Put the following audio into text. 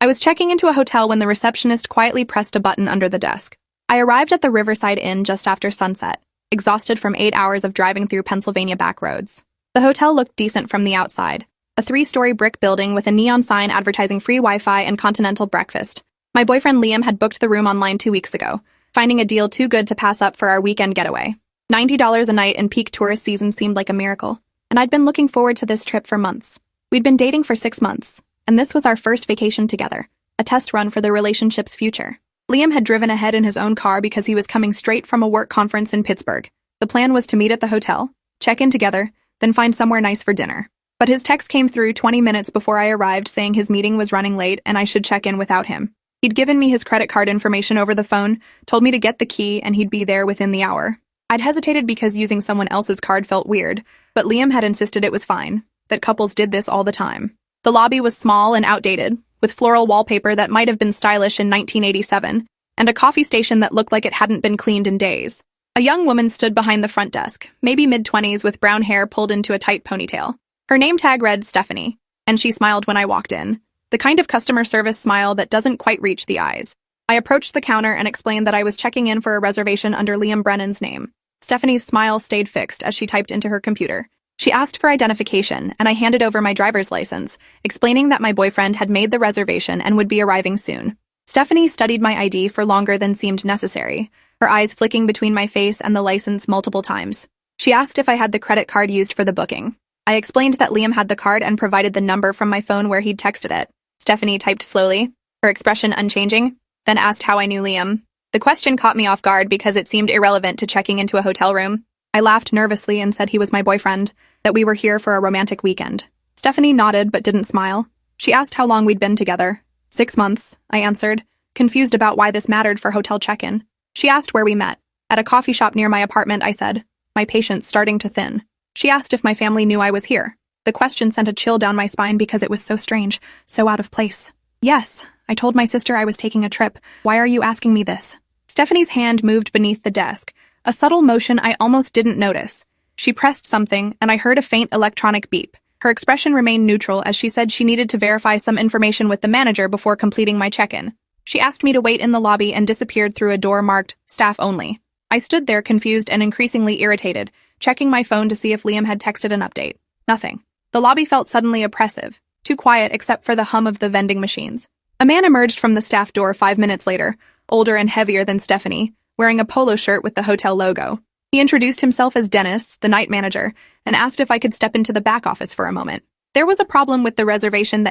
I was checking into a hotel when the receptionist quietly pressed a button under the desk. I arrived at the Riverside Inn just after sunset, exhausted from 8 hours of driving through Pennsylvania back roads. The hotel looked decent from the outside, a 3-story brick building with a neon sign advertising free Wi-Fi and continental breakfast. My boyfriend Liam had booked the room online 2 weeks ago, finding a deal too good to pass up for our weekend getaway. $90 a night in peak tourist season seemed like a miracle, and I'd been looking forward to this trip for months. We'd been dating for 6 months, and this was our first vacation together, a test run for the relationship's future. Liam had driven ahead in his own car because he was coming straight from a work conference in Pittsburgh. The plan was to meet at the hotel, check in together, then find somewhere nice for dinner. But his text came through 20 minutes before I arrived saying his meeting was running late and I should check in without him. He'd given me his credit card information over the phone, told me to get the key, and he'd be there within the hour. I'd hesitated because using someone else's card felt weird, but Liam had insisted it was fine, that couples did this all the time. The lobby was small and outdated, with floral wallpaper that might have been stylish in 1987, and a coffee station that looked like it hadn't been cleaned in days. A young woman stood behind the front desk, maybe mid-20s with brown hair pulled into a tight ponytail. Her name tag read Stephanie, and she smiled when I walked in, the kind of customer service smile that doesn't quite reach the eyes. I approached the counter and explained that I was checking in for a reservation under Liam Brennan's name. Stephanie's smile stayed fixed as she typed into her computer. She asked for identification, and I handed over my driver's license, explaining that my boyfriend had made the reservation and would be arriving soon. Stephanie studied my ID for longer than seemed necessary, her eyes flicking between my face and the license multiple times. She asked if I had the credit card used for the booking. I explained that Liam had the card and provided the number from my phone where he'd texted it. Stephanie typed slowly, her expression unchanging, then asked how I knew Liam. The question caught me off guard because it seemed irrelevant to checking into a hotel room. I laughed nervously and said he was my boyfriend, that we were here for a romantic weekend. Stephanie nodded but didn't smile. She asked how long we'd been together. 6 months, I answered, confused about why this mattered for hotel check-in. She asked where we met. At a coffee shop near my apartment, I said, my patience starting to thin. She asked if my family knew I was here. The question sent a chill down my spine because it was so strange, so out of place. Yes, I told my sister I was taking a trip. Why are you asking me this? Stephanie's hand moved beneath the desk, a subtle motion I almost didn't notice. She pressed something, and I heard a faint electronic beep. Her expression remained neutral as she said she needed to verify some information with the manager before completing my check-in. She asked me to wait in the lobby and disappeared through a door marked, staff only. I stood there confused and increasingly irritated, checking my phone to see if Liam had texted an update. Nothing. The lobby felt suddenly oppressive, too quiet except for the hum of the vending machines. A man emerged from the staff door 5 minutes later, older and heavier than Stephanie, wearing a polo shirt with the hotel logo. He introduced himself as Dennis, the night manager, and asked if I could step into the back office for a moment. There was a problem with the reservation that